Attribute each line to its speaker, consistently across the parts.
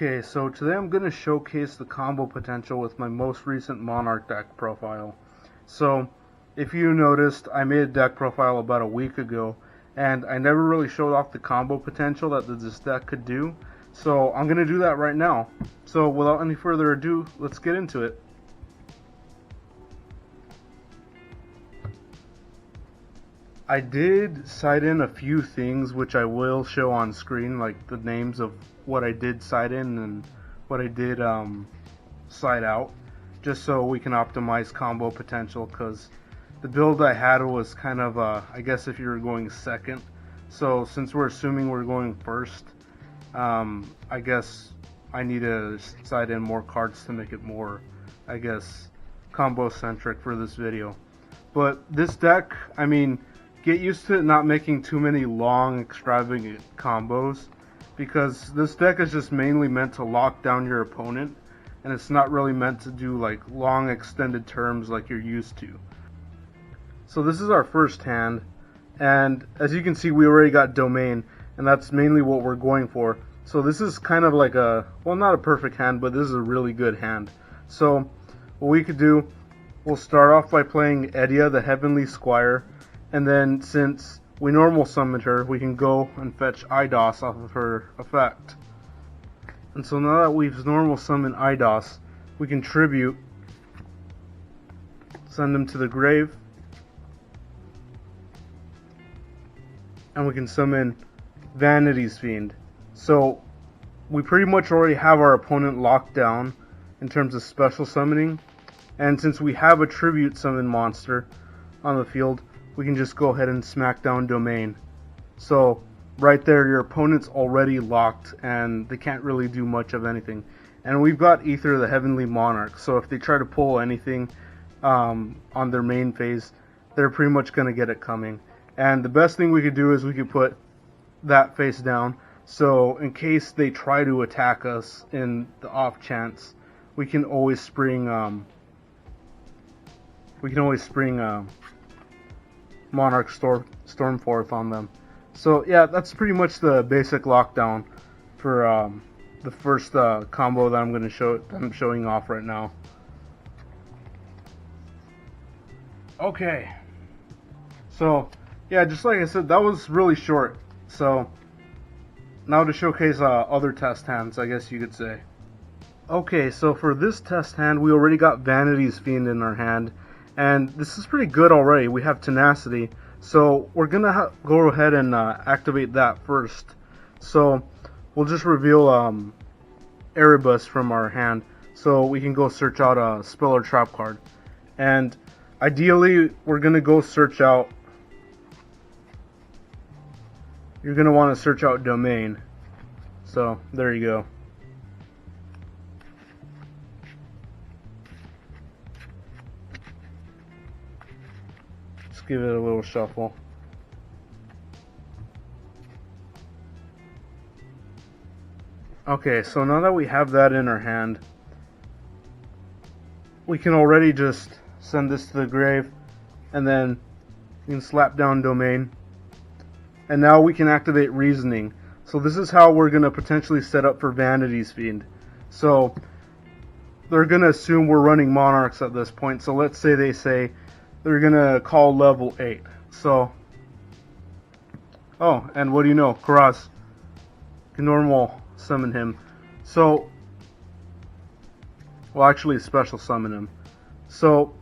Speaker 1: Okay, so today I'm going to showcase the combo potential with my most recent Monarch deck profile. So, if you noticed, I made a deck profile about a week ago, and I never really showed off the combo potential that this deck could do. So, I'm going to do that right now. So, without any further ado, let's get into it. I did cite in a few things which I will show on screen, like the names of what I did cite in and what I did cite out, just so we can optimize combo potential, because the build I had was kind of, I guess if you were going second, so since we're assuming we're going first, I guess I need to cite in more cards to make it more, I guess, combo centric for this video. But this deck, I mean, get used to it not making too many long, extravagant combos, because this deck is just mainly meant to lock down your opponent, and it's not really meant to do like long, extended terms like you're used to. So this is our first hand, and as you can see, we already got Domain, and that's mainly what we're going for. So this is kind of like a, well, not a perfect hand, but this is a really good hand. So what we could do, we'll start off by playing Yugioh, the Heavenly Squire. And then, since we normal summoned her, we can go and fetch Yugioh off of her effect. And so now that we've normal summoned Yugioh, we can tribute, send him to the grave, and we can summon Vanity's Fiend. So we pretty much already have our opponent locked down in terms of special summoning. And since we have a tribute summon monster on the field, we can just go ahead and smack down Domain. So right there, your opponent's already locked and they can't really do much of anything. And we've got Ether, the Heavenly Monarch, so if they try to pull anything on their main phase, they're pretty much going to get it coming. And the best thing we could do is we could put that face down, so in case they try to attack us in the off chance, we can always spring Monarch Stormforth on them. So yeah, that's pretty much the basic lockdown for the first combo that I'm showing off right now. Okay, so yeah, just like I said, that was really short. So now to showcase other test hands, I guess you could say. Okay, so for this test hand, we already got Vanity's Fiend in our hand. And this is pretty good already. We have Tenacity, so we're gonna go ahead and activate that first. So we'll just reveal Erebus from our hand, so we can go search out a spell or trap card. And ideally, we're gonna go search out. You're gonna want to search out Domain. So there you go. Give it a little shuffle. Okay, so now that we have that in our hand, we can already just send this to the grave, and then we can slap down Domain, and now we can activate Reasoning. So this is how we're going to potentially set up for Vanity's Fiend. So they're going to assume we're running Monarchs at this point, so let's say they say they're gonna call level 8. So, oh, and what do you know? Karaz can normal summon him. So, well, actually, special summon him. So,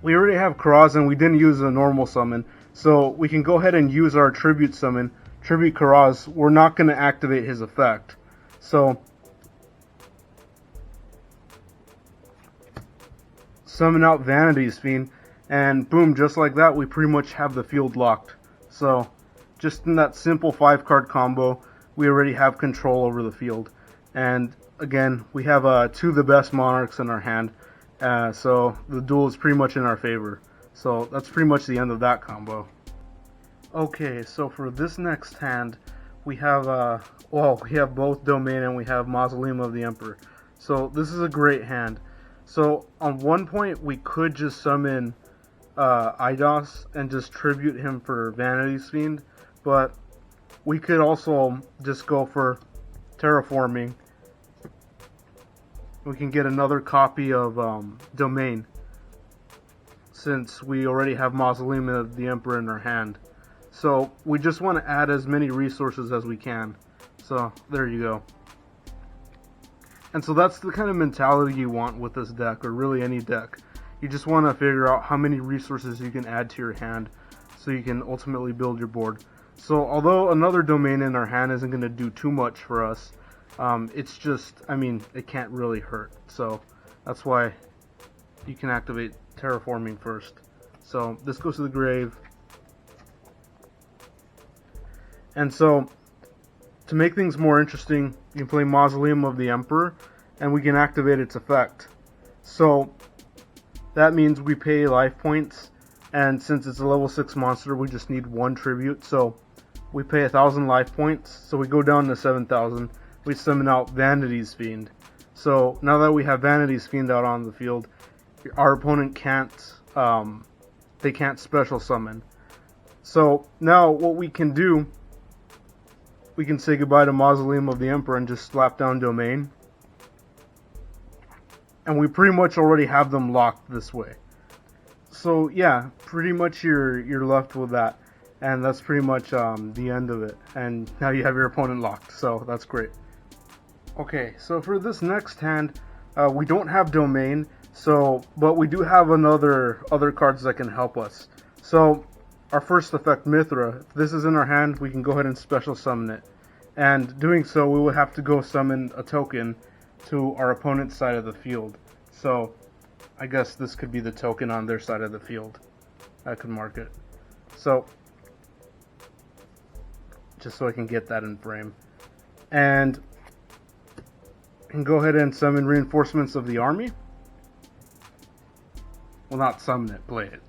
Speaker 1: we already have Karaz, and we didn't use a normal summon. So, we can go ahead and use our tribute summon, tribute Karaz. We're not gonna activate his effect. So, summon out Vanity's Fiend. And boom, just like that, we pretty much have the field locked. So, just in that simple 5-card combo, we already have control over the field. And again, we have two of the best Monarchs in our hand. So, the duel is pretty much in our favor. So, that's pretty much the end of that combo. Okay, so for this next hand, we have, we have both Domain and we have Mausoleum of the Emperor. So, this is a great hand. So, on one point, we could just summon Yugioh and just tribute him for Vanity's Fiend, but we could also just go for Terraforming We can get another copy of Domain, since we already have Mausoleum of the Emperor in our hand. So we just want to add as many resources as we can. So there you go. And so that's the kind of mentality you want with this deck, or really any deck. You just want to figure out how many resources you can add to your hand so you can ultimately build your board. So although another Domain in our hand isn't going to do too much for us, it's just, I mean, it can't really hurt. So that's why you can activate Terraforming first. So this goes to the grave. And so to make things more interesting, you can play Mausoleum of the Emperor, and we can activate its effect. So that means we pay life points, and since it's a level 6 monster, we just need 1 tribute. So we pay 1,000 life points, so we go down to 7,000. We summon out Vanity's Fiend. So now that we have Vanity's Fiend out on the field, our opponent can't, they can't special summon. So now what we can do, we can say goodbye to Mausoleum of the Emperor and just slap down Domain. And we pretty much already have them locked this way. So yeah, pretty much you're left with that. And that's pretty much the end of it. And now you have your opponent locked, so that's great. Okay, so for this next hand, we don't have Domain, but we do have other cards that can help us. So our first effect, Mithra, if this is in our hand, we can go ahead and special summon it. And doing so, we would have to go summon a token to our opponent's side of the field. So I guess this could be the token on their side of the field. I could mark it. So just so I can get that in frame. And I can go ahead and summon Reinforcements of the Army. Well, not summon it, play it.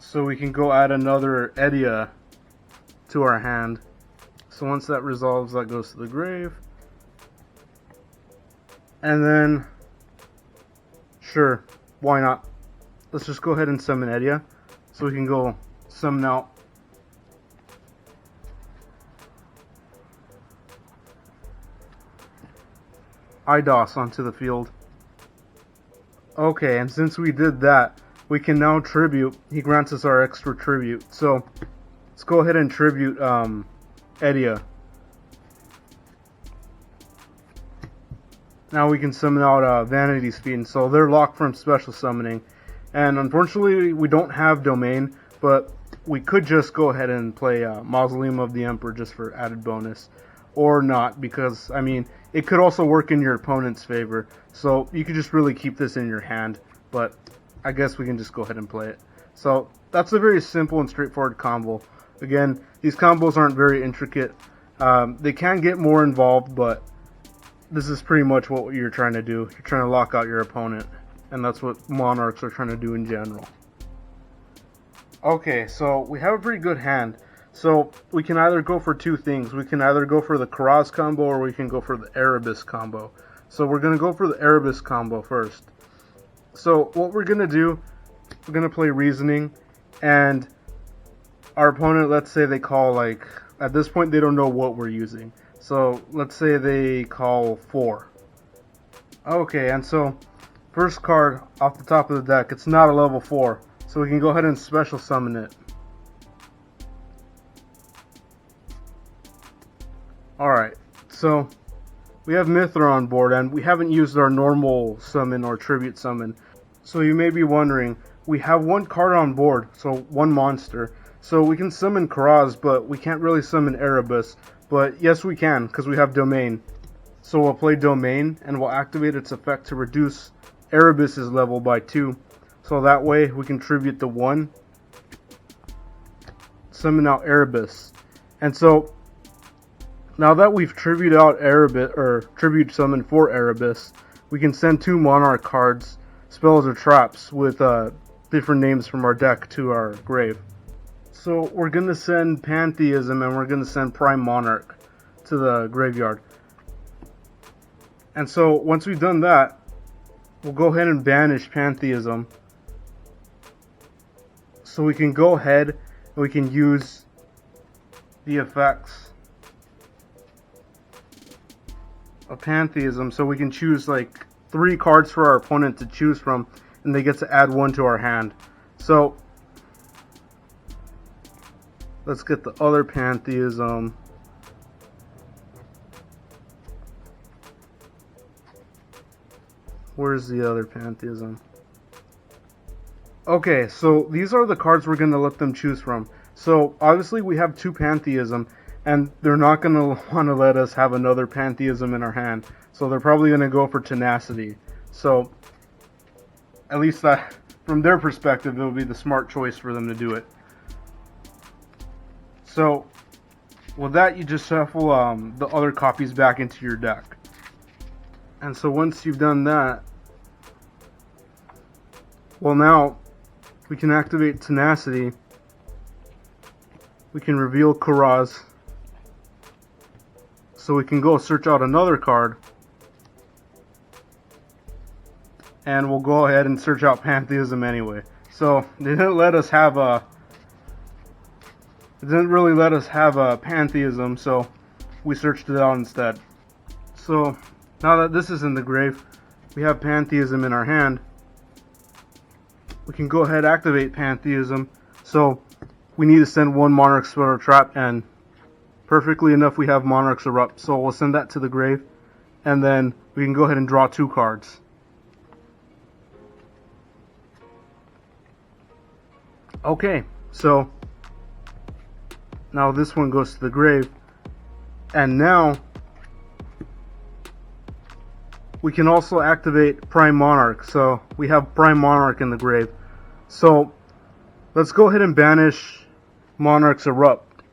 Speaker 1: So we can go add another Edea to our hand. So once that resolves, that goes to the grave. And then, sure, why not? Let's just go ahead and summon Edea. So we can go summon out Eidos onto the field. Okay, and since we did that, we can now tribute. He grants us our extra tribute. So let's go ahead and tribute Edea. Now we can summon out Vanity's Fiend. So they're locked from special summoning. And unfortunately, we don't have Domain, but we could just go ahead and play Mausoleum of the Emperor just for added bonus. Or not, because, I mean, it could also work in your opponent's favor. So you could just really keep this in your hand. But I guess we can just go ahead and play it. So that's a very simple and straightforward combo. Again, these combos aren't very intricate. They can get more involved, but this is pretty much what you're trying to do. You're trying to lock out your opponent. And that's what Monarchs are trying to do in general. Okay, so we have a pretty good hand. So we can either go for two things. We can either go for the Karaz combo, or we can go for the Erebus combo. So we're going to go for the Erebus combo first. So what we're going to do, we're going to play Reasoning, and our opponent, let's say they call, like, at this point they don't know what we're using. So let's say they call 4. Okay, and so first card off the top of the deck, it's not a level 4. So we can go ahead and special summon it. Alright, so we have Mithra on board, and we haven't used our normal summon or tribute summon. So you may be wondering, we have one card on board, so one monster. So we can summon Karaz, but we can't really summon Erebus. But yes, we can, because we have Domain. So we'll play Domain, and we'll activate its effect to reduce Erebus's level by 2. So that way we can tribute the 1, summon out Erebus. And so now that we've tribute out Erebus, or tribute summon for Erebus, we can send 2 Monarch cards, spells or traps, with different names from our deck to our grave. So we're going to send Pantheism, and we're going to send Prime Monarch to the graveyard. And so once we've done that, we'll go ahead and banish Pantheism. So we can go ahead and we can use the effects a Pantheism, so we can choose like 3 cards for our opponent to choose from, and they get to add 1 to our hand. So let's get the other Pantheism. Where's the other Pantheism? Okay, so these are the cards we're going to let them choose from. So obviously we have 2 Pantheism, and they're not going to want to let us have another Pantheism in our hand. So they're probably going to go for Tenacity. So at least that, from their perspective, it would be the smart choice for them to do it. So with that, you just shuffle the other copies back into your deck. And so once you've done that, well, now we can activate Tenacity. We can reveal Karaz. So we can go search out another card. And we'll go ahead and search out Pantheism anyway. So they didn't let us have a... It didn't really let us have a Pantheism, so we searched it out instead. So now that this is in the grave, we have Pantheism in our hand. We can go ahead and activate Pantheism. So we need to send 1 Monarch spell or trap, and perfectly enough we have Monarch's Erupt. So we'll send that to the grave, and then we can go ahead and draw 2 cards. Okay, so now this one goes to the grave, and now we can also activate Prime Monarch. So we have Prime Monarch in the grave. So let's go ahead and banish Monarch's Erupt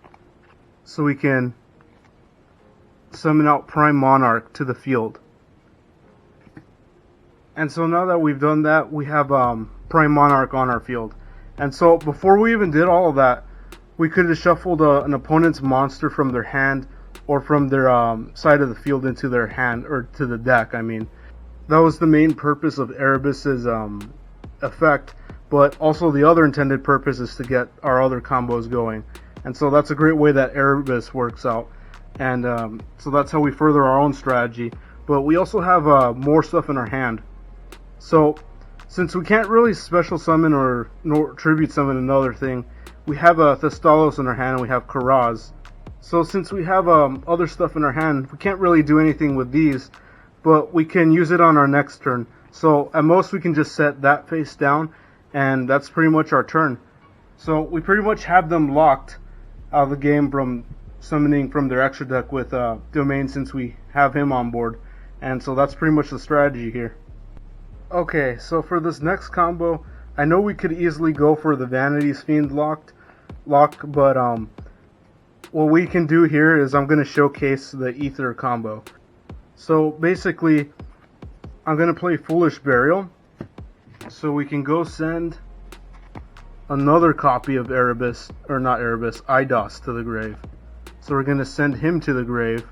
Speaker 1: so we can summon out Prime Monarch to the field. And so now that we've done that, we have Prime Monarch on our field. And so before we even did all of that, we could have shuffled an opponent's monster from their hand or from their side of the field into their hand, or to the deck, I mean. That was the main purpose of Erebus's effect, but also the other intended purpose is to get our other combos going. And so that's a great way that Erebus works out. And so that's how we further our own strategy. But we also have more stuff in our hand. So since we can't really special summon or tribute summon another thing, we have Thestalos in our hand and we have Karaz. So since we have other stuff in our hand, we can't really do anything with these, but we can use it on our next turn. So at most we can just set that face down, and that's pretty much our turn. So we pretty much have them locked out of the game from summoning from their extra deck with Domain, since we have him on board. And so that's pretty much the strategy here. Okay, so for this next combo, I know we could easily go for the Vanity's Fiend lock, but what we can do here is I'm going to showcase the Ether combo. So basically, I'm going to play Foolish Burial, so we can go send another copy of Erebus, or not Erebus, Eidos to the grave. So we're going to send him to the grave,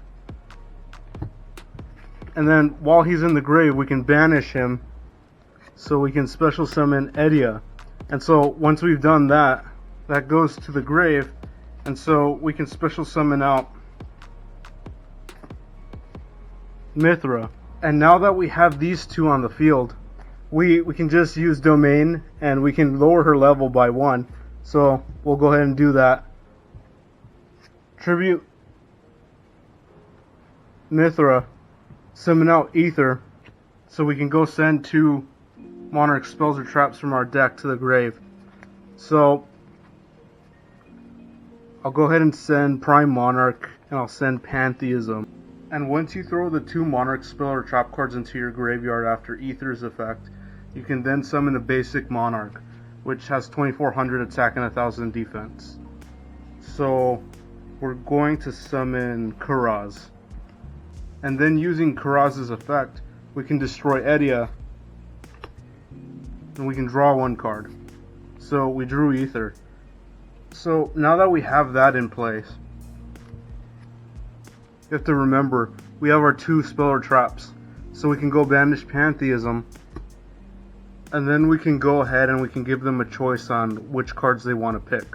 Speaker 1: and then while he's in the grave we can banish him, so we can special summon Edia. And so once we've done that, that goes to the grave, and so we can special summon out Mithra. And now that we have these 2 on the field, we can just use Domain, and we can lower her level by 1. So we'll go ahead and do that. Tribute Mithra, summon out Ether, so we can go send 2 Monarch spells or traps from our deck to the grave. So I'll go ahead and send Prime Monarch, and I'll send Pantheism. And once you throw the 2 Monarch spell or trap cards into your graveyard after Ether's effect, you can then summon a basic Monarch, which has 2400 attack and 1000 defense. So we're going to summon Karaz. And then using Karaz's effect, we can destroy Edia, and we can draw 1 card. So we drew Ether. So now that we have that in place, you have to remember we have our 2 speller traps. So we can go banish Pantheism, and then we can go ahead and we can give them a choice on which cards they want to pick.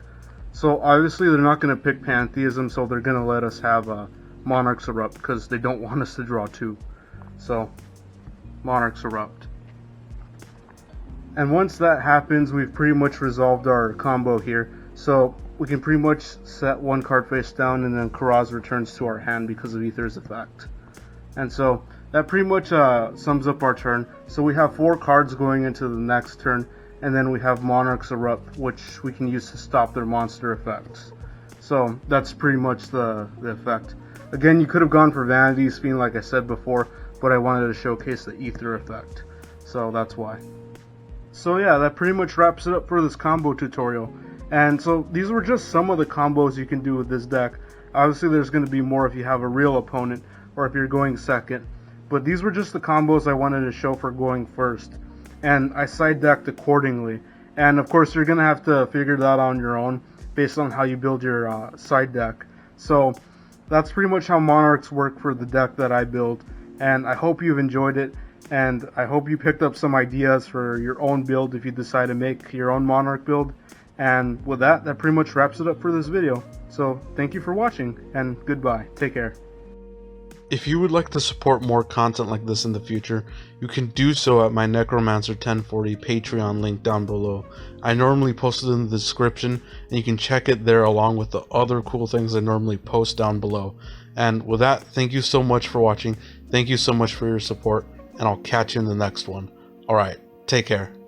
Speaker 1: So obviously they're not going to pick Pantheism, so they're going to let us have Monarchs Erupt because they don't want us to draw 2. So, Monarchs Erupt. And once that happens, we've pretty much resolved our combo here. So, we can pretty much set one card face down, and then Karaz returns to our hand because of Aether's effect. And so, that pretty much sums up our turn. So we have 4 cards going into the next turn, and then we have Monarchs Erupt, which we can use to stop their monster effects. So that's pretty much the effect. Again, you could have gone for Vanity Spin like I said before, but I wanted to showcase the Aether effect. So that's why. So yeah, that pretty much wraps it up for this combo tutorial. And so these were just some of the combos you can do with this deck. Obviously there's going to be more if you have a real opponent, or if you're going second. But these were just the combos I wanted to show for going first. And I side decked accordingly. And of course you're going to have to figure that out on your own based on how you build your side deck. So that's pretty much how Monarchs work for the deck that I build. And I hope you've enjoyed it. And I hope you picked up some ideas for your own build if you decide to make your own Monarch build. And with that, that pretty much wraps it up for this video. So thank you for watching, and goodbye. Take care.
Speaker 2: If you would like to support more content like this in the future, you can do so at my Necromancer 1040 Patreon link down below. I normally post it in the description, and you can check it there along with the other cool things I normally post down below. And with that, thank you so much for watching, thank you so much for your support, and I'll catch you in the next one. Alright, take care.